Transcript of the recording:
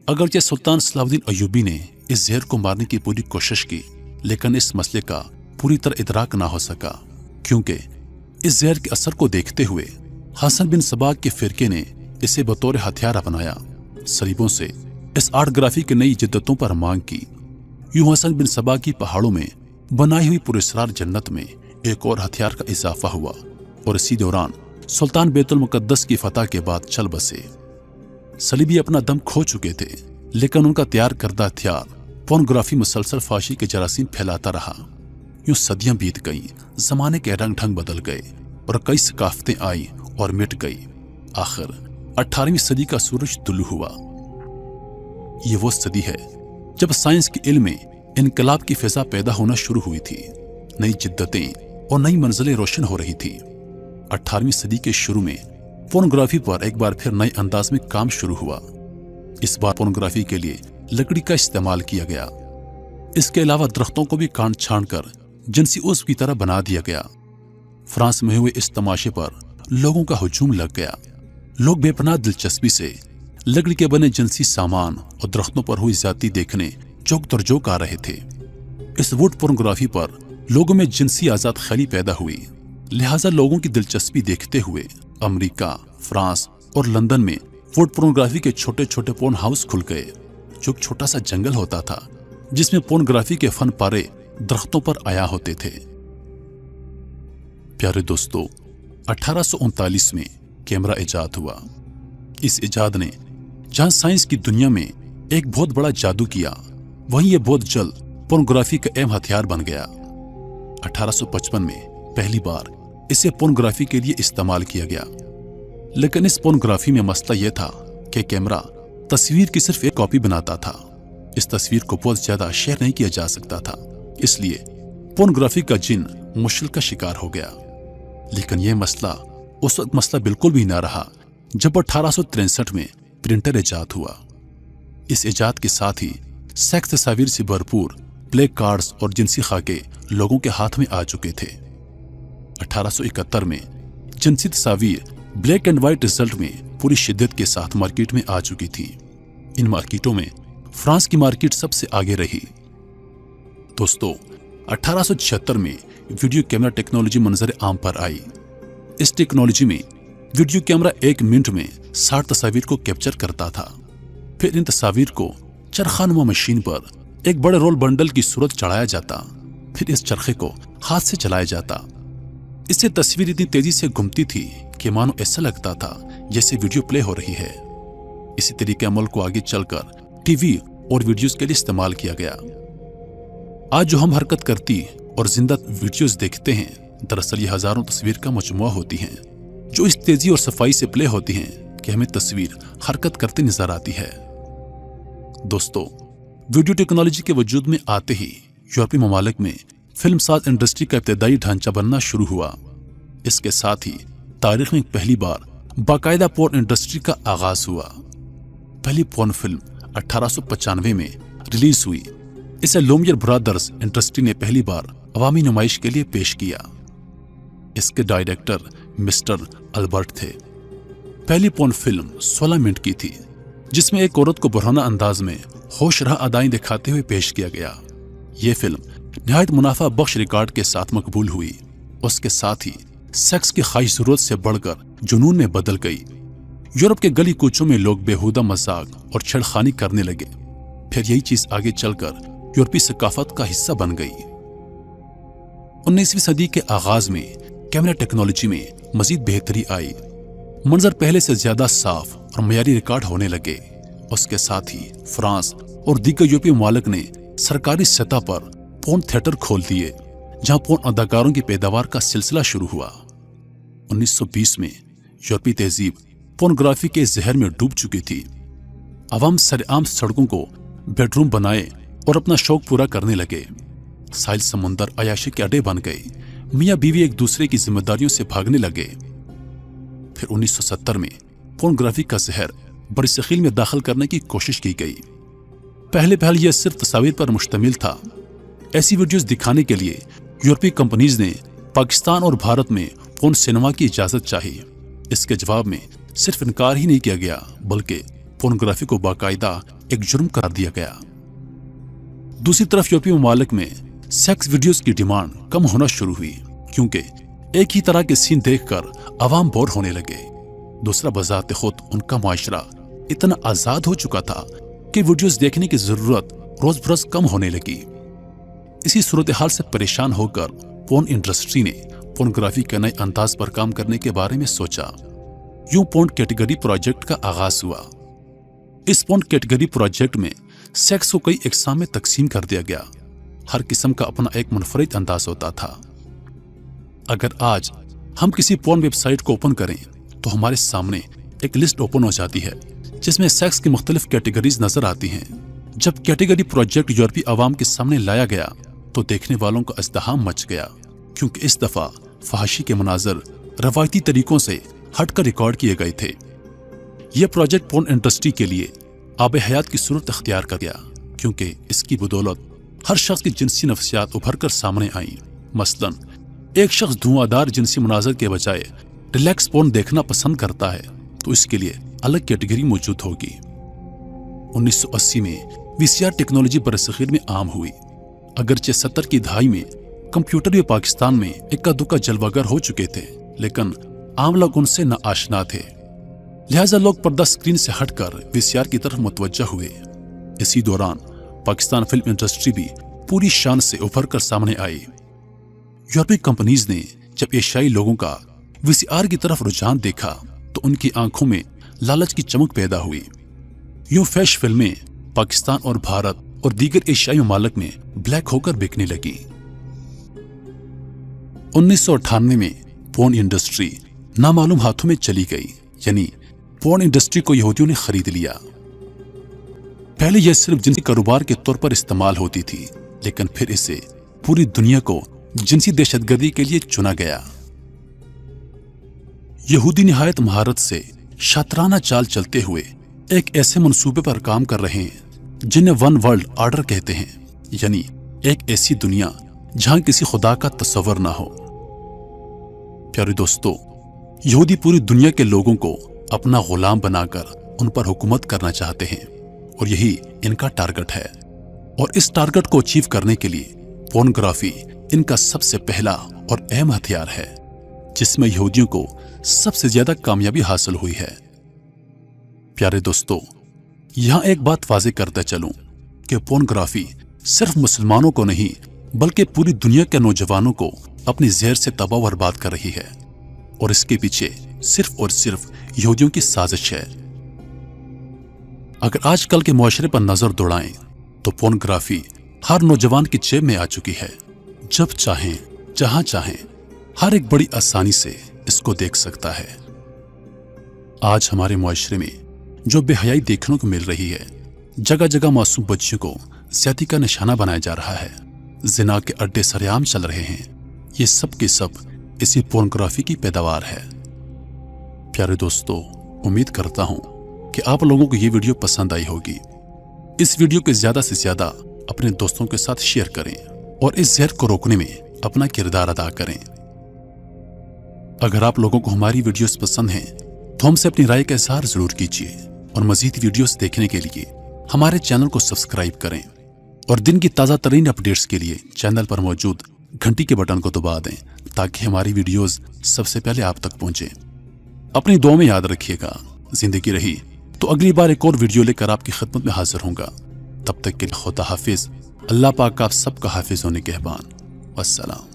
अगरचे सुल्तान सलाहुद्दीन अय्यूबी ने इस जहर को मारने की पूरी कोशिश की, लेकिन इस मसले का पूरी तरह इदराक ना हो सका, क्योंकि इस जहर के असर को देखते हुए हसन बिन सबाक के फिरके ने इसे बतौर हथियार अपनाया। सलीबों से इस आर्टग्राफी की नई जिद्दतों पर मांग की। यूं हसन बिन सबा की पहाड़ों में बनाई हुई पुरस्कार जन्नत में एक और हथियार का इजाफा हुआ और इसी दौरान सुल्तान बैतुल मुकद्दस की फतह के बाद चल बसे। सलीबी अपना दम खो चुके थे, लेकिन उनका तैयार करदा हथियार पोर्नोग्राफी मुसलसल फाशी के जरासीम फैलाता रहा। यूं सदियां बीत गईं, जमाने के रंग ढंग बदल गए और कई सकाफतें आई और मिट गई। आखिर 18वीं सदी का सूरज तुलू हुआ। ये वो सदी है जब साइंस के इल्म में इनकलाब की फिजा पैदा होना शुरू हुई थी। नई जिद्दतें और नई मंजिलें रोशन हो रही थी। 18वीं सदी के शुरू में पोर्नोग्राफी पर एक बार फिर नए अंदाज में काम शुरू हुआ। इस बार पोर्नोग्राफी के लिए लकड़ी का इस्तेमाल किया गया। इसके अलावा दरख्तों को भी काट छांट कर जिनसी उज़्व की तरह बना दिया गया। फ्रांस में हुए इस तमाशे पर लोगों का हुजूम लग गया। लोग बेपनाह दिलचस्पी से लकड़ी के बने जिनसी सामान और दरख्तों पर हुई ज्यादती देखने चौक तरजोक आ रहे थे। इस वुड पोर्नोग्राफी पर लोगों में जिनसी आजाद ख्याली पैदा हुई। लिहाजा लोगों की दिलचस्पी देखते हुए अमेरिका, फ्रांस और लंदन में वुड पोर्नोग्राफी के छोटे छोटे पोर्न हाउस खुल गए, जो एक छोटा सा जंगल होता था जिसमें पोर्नोग्राफी के फन पारे दरख्तों पर आया होते थे। प्यारे दोस्तों, 1839 में कैमरा इजाद हुआ। इस इजाद ने जहां साइंस की दुनिया में एक बहुत बड़ा जादू किया, वहीं यह बहुत जल्द पोर्नोग्राफी का अहम हथियार बन गया। 1855 में पहली बार इसे पोर्नोग्राफी के लिए इस्तेमाल किया गया, लेकिन इस पोर्नोग्राफी में मसला यह था कि कैमरा तस्वीर की सिर्फ एक कॉपी बनाता था। इस तस्वीर को बहुत ज्यादा शेयर नहीं किया जा सकता था, इसलिए पोर्नोग्राफी का जिन मुश्किल का शिकार हो गया। लेकिन यह मसला उस वक्त मसला बिल्कुल भी ना रहा जब 1863 में प्रिंटर इजाद हुआ। इस इजाद के साथ ही सेक्स तस्वीर से भरपूर प्ले कार्ड्स और जिनसी खाके लोगों के हाथ में आ चुके थे। 1871 में जिनसी तस्वीर ब्लैक एंड व्हाइट रिजल्ट में पूरी शिद्दत के साथ मार्केट में आ चुकी थी। इन मार्केटों में फ्रांस की मार्केट सबसे आगे रही। दोस्तों, 1876 में वीडियो कैमरा टेक्नोलॉजी मंजर आम पर आई। इस टेक्नोलॉजी में वीडियो कैमरा 1 मिनट में 60 तस्वीर को कैप्चर करता था। फिर इन तस्वीर को चरखानुमा मशीन पर एक बड़े रोल बंडल की सूरत चढ़ाया जाता। फिर इस चरखे को हाथ से चलाया जाता। इससे तस्वीर इतनी तेजी से घूमती थी कि मानो ऐसा लगता था जैसे वीडियो प्ले हो रही है। इसी तरीके अमल को आगे चलकर टीवी और वीडियोस के लिए इस्तेमाल किया गया। आज जो हम हरकत करती और जिंदा वीडियोस देखते हैं, दरअसल ये हजारों तस्वीर का मजमुआ होती हैं, जो इस तेजी और सफाई से प्ले होती हैं कि हमें तस्वीर हरकत करती नजर आती है। दोस्तों, वीडियो टेक्नोलॉजी के वजूद में आते ही यूरोपीय ममालिक में फिल्म साज इंडस्ट्री का इब्तदाई ढांचा बनना शुरू हुआ। इसके साथ ही तारीख में पहली बार बाकायदा पोर्न इंडस्ट्री का आगाज हुआ। पहली पोर्न फिल्म 1895 में रिलीज हुई। इसे लूमियर ब्रदर्स इंडस्ट्री ने पहली बार अवामी नुमाइश के लिए पेश किया। इसके डायरेक्टर मिस्टर अल्बर्ट थे। पहली पोर्न फिल्म 16 मिनट की थी, जिसमें एक औरत को बुरहाना अंदाज में होश रहा अदाएं दिखाते हुए पेश किया गया। यह फिल्म निहायत मुनाफा बख्श रिकॉर्ड के साथ मकबूल हुई। उसके साथ ही सेक्स की ख्वाहिश जरूरत से बढ़कर जुनून में बदल गई। यूरोप के गली कूचों में लोग बेहुदा मजाक और छेड़खानी करने लगे। फिर यही चीज आगे चलकर यूरोपीय सकाफत का हिस्सा बन गई। 19वीं सदी के आगाज में कैमरा टेक्नोलॉजी में मजीद बेहतरी आई। मंजर पहले से ज्यादा साफ और मयारी रिकॉर्ड होने लगे। उसके साथ ही फ्रांस और दीगर यूरोपीय ममालिक ने सरकारी सतह पर पोर्न थिएटर खोल दिए, जहां पोर्न अदाकारों की पैदावार का सिलसिला शुरू हुआ। 1920 में यूरोपीय तहजीब पोर्नोग्राफी के जहर में डूब चुकी थी। अवाम सरेआम सड़कों को बेडरूम बनाए और अपना शौक पूरा करने लगे। साहिल समुंदर अयाशी के अड्डे बन गए। मियाँ बीवी एक दूसरे की जिम्मेदारियों से भागने लगे। फिर 1970 में पोर्नोग्राफी का जहर बरसगीर में दाखिल करने की कोशिश की गई। पहले यह सिर्फ तस्वीर पर मुश्तमिल था। ऐसी वीडियोस दिखाने के लिए यूरोपीय कंपनीज ने पाकिस्तान और भारत में पोर्न सिनेमा की इजाजत चाही। इसके जवाब में सिर्फ इनकार ही नहीं किया गया, बल्कि पोर्नोग्राफी को बाकायदा एक जुर्म करार दिया गया। दूसरी तरफ यूरोपीय ममालिक में सेक्स वीडियोस की डिमांड कम होना शुरू हुई क्योंकि एक ही तरह के सीन देखकर आवाम बोर होने लगे। दूसरा, बजाते खुद उनका मुआशरा इतना आजाद हो चुका था कि वीडियोस देखने की जरूरत रोज बरोज कम होने लगी। इसी सूरत हाल से परेशान होकर पोर्न इंडस्ट्री ने पोर्नोग्राफी के नए अंदाज पर काम करने के बारे में सोचा। यूं पोर्न कैटेगरी प्रोजेक्ट का आगाज हुआ। इस पोर्न कैटेगरी प्रोजेक्ट में सेक्स को कई अक़साम में तकसीम कर दिया गया। हर किस्म का अपना एक मुनफरिद अंदाज होता था। अगर आज हम किसी पोर्न वेबसाइट को ओपन करें तो हमारे सामने एक लिस्ट ओपन हो जाती है जिसमें सेक्स की मुख्तलिफ कैटेगरीज नजर आती हैं। जब कैटेगरी प्रोजेक्ट यूरोपीय आवाम के सामने लाया गया तो देखने वालों का इज़्दिहाम मच गया क्योंकि इस दफा फहाशी के मनाजर रवायती तरीकों से हटकर रिकॉर्ड किए गए थे। यह प्रोजेक्ट पोर्न इंडस्ट्री के लिए आब हयात की सूरत अख्तियार कर गया क्योंकि इसकी बदौलत हर शख्स की जिनसी नफ्सियात उभर कर सामने आई। मसलन एक शख्स धुआंधार जिनसी मनाजर के बजाय रिलैक्स पोर्न देखना पसंद करता है तो इसके लिए अलग कैटेगरी मौजूद होगी। 1980 में वीसीआर टेक्नोलॉजी बरसगीर में आम हुई। अगरचे 70 की दहाई में कंप्यूटर भी पाकिस्तान में इक्का दुक्का जलवागर हो चुके थे, लेकिन आम लोग उनसे ना आशना थे। लिहाजा लोग पर्दा स्क्रीन से हटकर वीसीआर की तरफ मुतवज्जा हुए। इसी दौरान पाकिस्तान फिल्म इंडस्ट्री भी पूरी शान से उभर कर सामने आई। यूरोपीय कंपनीज ने जब एशियाई लोगों का वीसीआर की तरफ रुझान देखा तो उनकी आंखों में लालच की चमक पैदा हुई। यूं फैश फिल्में पाकिस्तान और भारत और दीगर एशियाई ममालिक में ब्लैक होकर बिकने लगी। 1998 में पोर्न इंडस्ट्री नामालूम हाथों में चली गई, यानी पोर्न इंडस्ट्री को यहूदियों ने खरीद लिया। पहले यह सिर्फ जिनसी कारोबार के तौर पर इस्तेमाल होती थी, लेकिन फिर इसे पूरी दुनिया को जिनसी दहशतगर्दी के लिए चुना गया। यहूदी निहायत महारत से शातराना चाल चलते हुए एक ऐसे मंसूबे पर काम कर रहे हैं जिन्हें वन वर्ल्ड ऑर्डर कहते हैं, यानी एक ऐसी दुनिया जहां किसी खुदा का तस्वर ना हो। प्यारे दोस्तों, यहूदी पूरी दुनिया के लोगों को अपना गुलाम बनाकर उन पर हुकूमत करना चाहते हैं और यही इनका टारगेट है। और इस टारगेट को अचीव करने के लिए पोर्नोग्राफी इनका सबसे पहला और अहम हथियार है, जिसमें यहूदियों को सबसे ज्यादा कामयाबी हासिल हुई है। प्यारे दोस्तों, यहां एक बात वाज़ेह करते चलूं कि पोर्नोग्राफी सिर्फ मुसलमानों को नहीं बल्कि पूरी दुनिया के नौजवानों को अपनी जहर से तबाह बर्बाद कर रही है और इसके पीछे सिर्फ और सिर्फ यहूदियों की साजिश है। अगर आजकल के मुआशरे पर नजर दौड़ाएं तो पोर्नोग्राफी हर नौजवान की जेब में आ चुकी है। जब चाहें, जहां चाहें, हर एक बड़ी आसानी से इसको देख सकता है। आज हमारे मुआशरे में जो बेहयाई देखने को मिल रही है, जगह जगह मासूम बच्चियों को ज्यादती का निशाना बनाया जा रहा है, जिना के अड्डे सरेआम चल रहे हैं, ये सब के सब इसी पोर्नोग्राफी की पैदावार है। प्यारे दोस्तों, उम्मीद करता हूं कि आप लोगों को ये वीडियो पसंद आई होगी। इस वीडियो को ज्यादा से ज्यादा अपने दोस्तों के साथ शेयर करें और इस जहर को रोकने में अपना किरदार अदा करें। अगर आप लोगों को हमारी वीडियोस पसंद हैं तो हमसे अपनी राय का इजहार जरूर कीजिए और मजीद वीडियोस देखने के लिए हमारे चैनल को सब्सक्राइब करें और दिन की ताज़ा तरीन अपडेट्स के लिए चैनल पर मौजूद घंटी के बटन को दबा दें ताकि हमारी वीडियोस सबसे पहले आप तक पहुंचे। अपनी दुआ में याद रखिएगा। जिंदगी रही तो अगली बार एक और वीडियो लेकर आपकी खिदमत में हाजिर होऊंगा। तब तक के लिए खुदा हाफिज। अल्लाह पाक आप सबका हाफिज होने के रहमान। वस्सलाम।